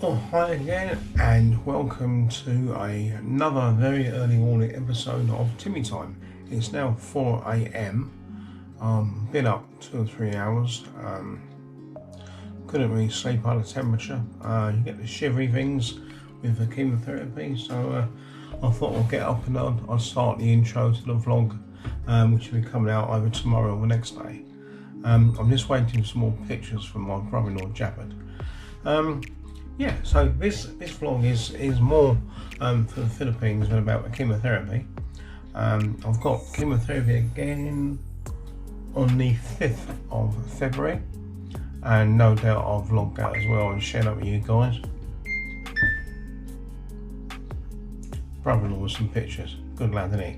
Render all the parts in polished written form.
Oh, hi again, and welcome to another very early morning episode of Timmy Time. It's now 4 a.m. Been up 2 or 3 hours. Couldn't really sleep out of temperature. You get the shivery things with the chemotherapy, so I thought I'll get up and I'll start the intro to the vlog, which will be coming out either tomorrow or the next day. I'm just waiting for some more pictures from my brother-in-law, Japad. Yeah, so this vlog is more for the Philippines than about the chemotherapy. I've got chemotherapy again on the 5th of February, and no doubt I'll vlog that as well and share that with you guys. Brother-in-law with some pictures. Good lad, isn't he?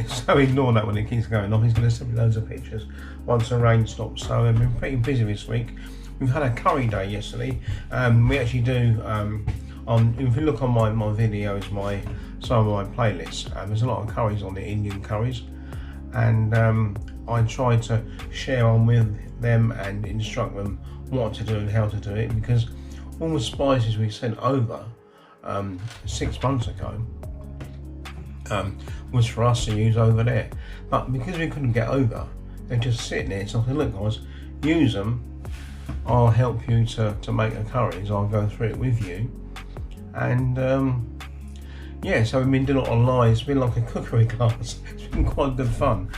So ignore that when it keeps going on. He's going to send me loads of pictures once the rain stops. So I've been pretty busy this week. We've had a curry day yesterday. We actually do, if you look on my videos, some of my playlists, there's a lot of curries on the Indian curries, and I try to share on with them and instruct them what to do and how to do it, because all the spices we sent over 6 months ago was for us to use over there, but because we couldn't get over, they're just sitting there. So I said, look guys, use them, I'll help you to make the curries, I'll go through it with you. And yeah, so we've been doing it online. It's been like a cookery class. It's been quite good fun.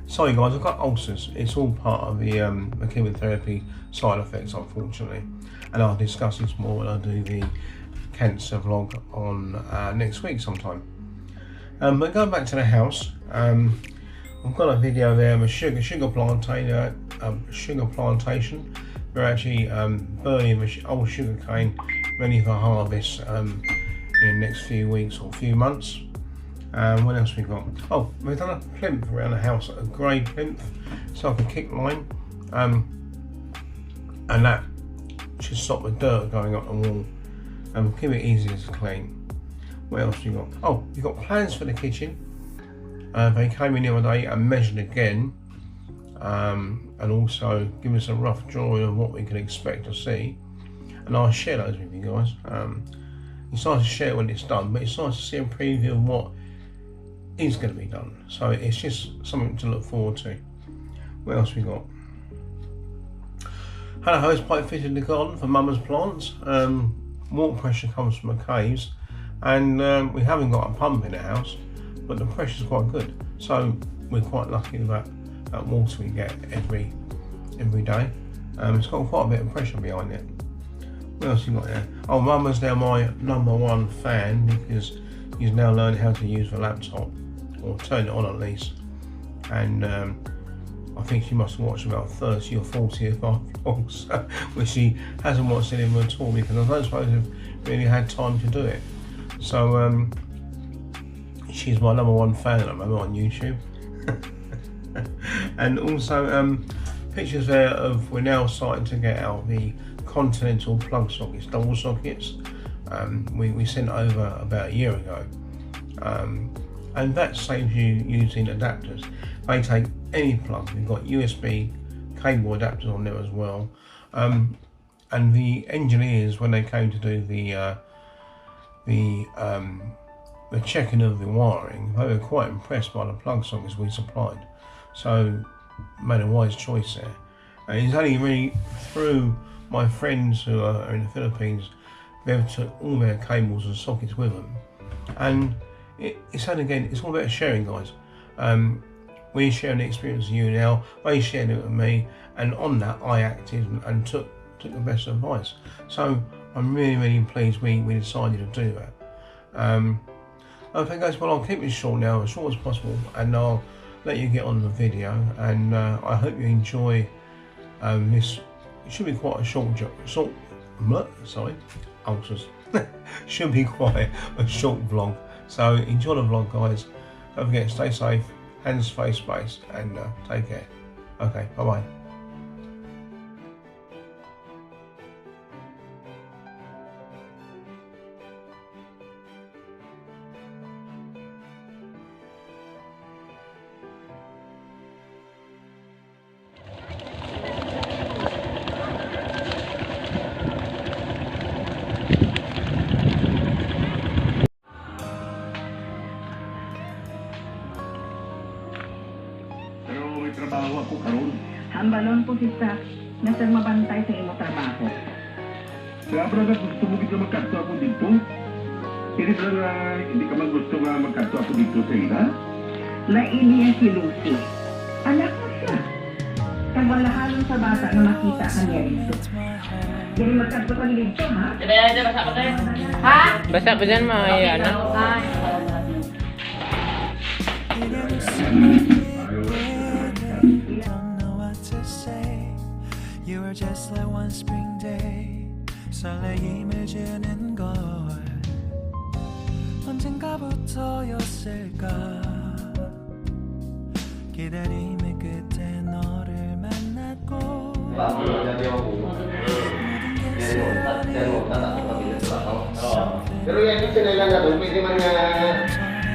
Sorry guys, I've got ulcers. It's all part of the chemotherapy side effects, unfortunately, and I'll discuss this more when I do the cancer vlog on next week sometime. But going back to the house, I've got a video there of a sugar plantation. We're actually burning the old sugar cane ready for harvest in the next few weeks or few months. What else we got? Oh, we've done a plinth around the house, a grey plinth. It's like a kick line, and that should stop the dirt going up the wall and keep it easy to clean. What else we got? Oh, we've got plans for the kitchen. They came in the other day and measured again, and also give us a rough drawing of what we can expect to see, and I'll share those with you guys. It's nice to share when it's done, but it's nice to see a preview of what is going to be done, so it's just something to look forward to. What else we got? Had a hose pipe fitted in the garden for Mama's plants. Water pressure comes from the caves, and we haven't got a pump in the house, but the pressure's quite good, so we're quite lucky with that water we get every day. It's got quite a bit of pressure behind it. What else you got there? Oh, Mama's now my #1 fan, because he's now learned how to use the laptop, or turn it on at least, and I think she must have watched about 30 or 40 of our vlogs, which she hasn't watched any of them at all, because I don't suppose I've really had time to do it. So she's my #1 fan at the moment on YouTube. And also pictures there of, we're now starting to get out the Continental plug sockets, double sockets. We sent over about a year ago, and that saves you using adapters. They take any plug. We've got USB cable adapters on there as well, and the engineers, when they came to do the checking of the wiring, they were quite impressed by the plug sockets we supplied, so made a wise choice there. And it's only really through my friends who are in the Philippines, they've took all their cables and sockets with them, and it's all about sharing, guys. We're sharing the experience with you now, they shared it with me, and on that I acted and took the best advice. So I'm really pleased we decided to do that. Okay guys, well, I'll keep it short now, as short as possible, and I'll let you get on the video, and I hope you enjoy this. It should be quite a short ulcers. Should be quite a short vlog, so enjoy the vlog guys. Don't forget to stay safe, hands, face, space, and take care. Okay, bye bye. Ang balon po si staff na sir mabantay sa imo trabaho. Kaya brother, gusto mo dito magkanto ako dito? Hindi brother, hindi ka man gusto nga magkanto ako dito sa ila? Lainiya si Lucy. Anak mo siya. Kagwalahanon sa bata na makita ka niya dito. Hindi magkanto ka dito, ha? Basa ko tayo. Ha? Basta pa dyan mga ano. You were just like one spring day 설레임을 주는 걸 언젠가부터였을까 기다림의 끝에 너를 만났고 Pero yan yung sinailan na doon, pwede man nga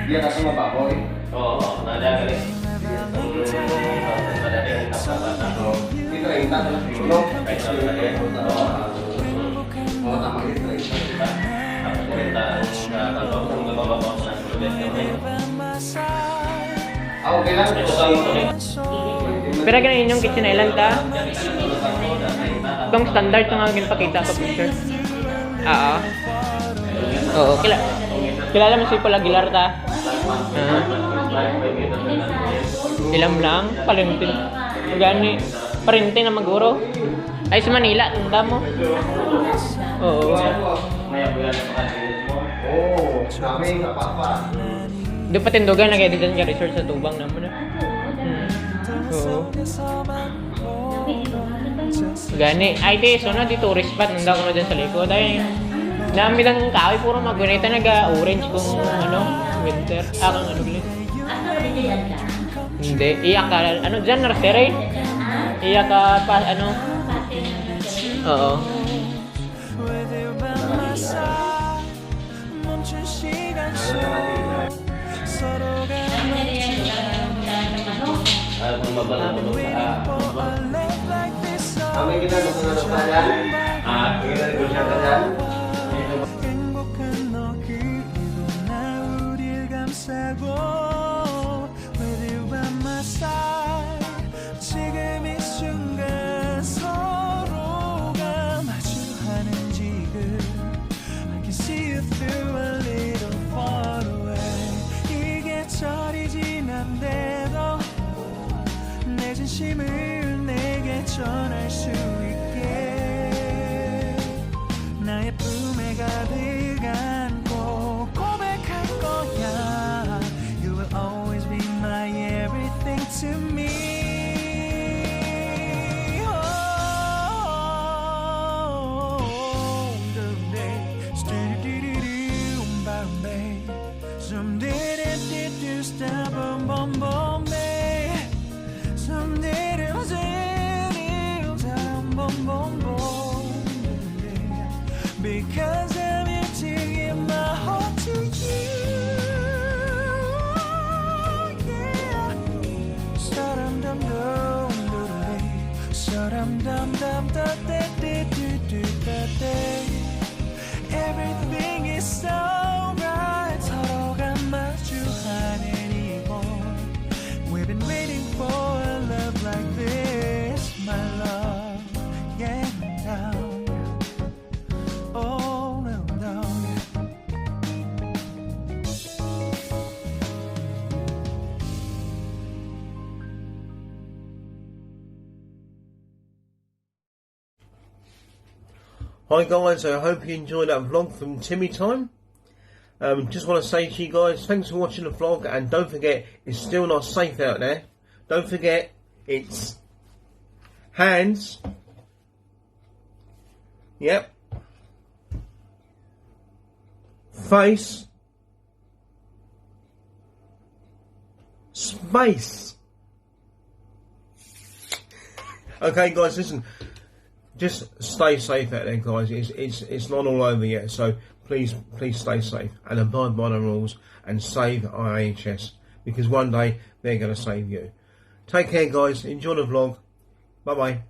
diyan na sumababoy. Oo, nada ka rin. Dito ay ita na tulong. Oo, tama dito ay ita. Okay lang. Pero ganun inyong kitchen island ta. Itong standard ito nga ginapakita sa picture. Oo. Oo, kilala mo si Paul Aguilar ta? Ilam lang, parintin. Gani, parintin na maguro. Ay, sa Manila, tanda mo. Oo. Oh, kami kapapa. Doon pa tindugan, nag-edit dyan ka resort sa tubang naman. Oo. Gani, ay di, so na di tourist spot, nanda ko na dyan sa likod. Ay, dami lang ng kahoy, puro magunita, nag-orange kung ano, winter. Kang ano ulit. Hindi, iyak ka, ano dyan, nursery? Iyak ka pa, ano? Oo. Kung mabalang mo sa Kami kita gusto na sa yan. Kita negosya ka dyan. 행복한 너 그리고 나 우릴 감싸고 With you by my side 지금 이 순간 서로가 마주하는 지금 I can see you through a little far away 이게 철이 지난데도 내 진심을 내게 전할 수 있게 나의 품에 가득 안고 고백할 거야 You will always be my everything to me Some did it, did you stop, boom, boom, boom, babe Some did it, was it, boom, boom, boom, babe Because I'm here to give my heart to you Yeah Sa-dum-dum-dum-dum-dum-dum Sa-dum-dum-dum-dum-dum-dum-dum Everything is so right 서로가 마주하는 이곳 We've been waiting for a love like this My love Yeah, down Oh, no, no Hi guys, I hope you enjoyed that vlog from Timmy Time. Just want to say to you guys, thanks for watching the vlog, and don't forget, it's still not safe out there. Don't forget, it's hands, yep, face, space. Okay guys, listen. Just stay safe out there, guys. It's not all over yet, so please stay safe and abide by the rules and save IHS, because one day they're going to save you. Take care, guys. Enjoy the vlog. Bye bye.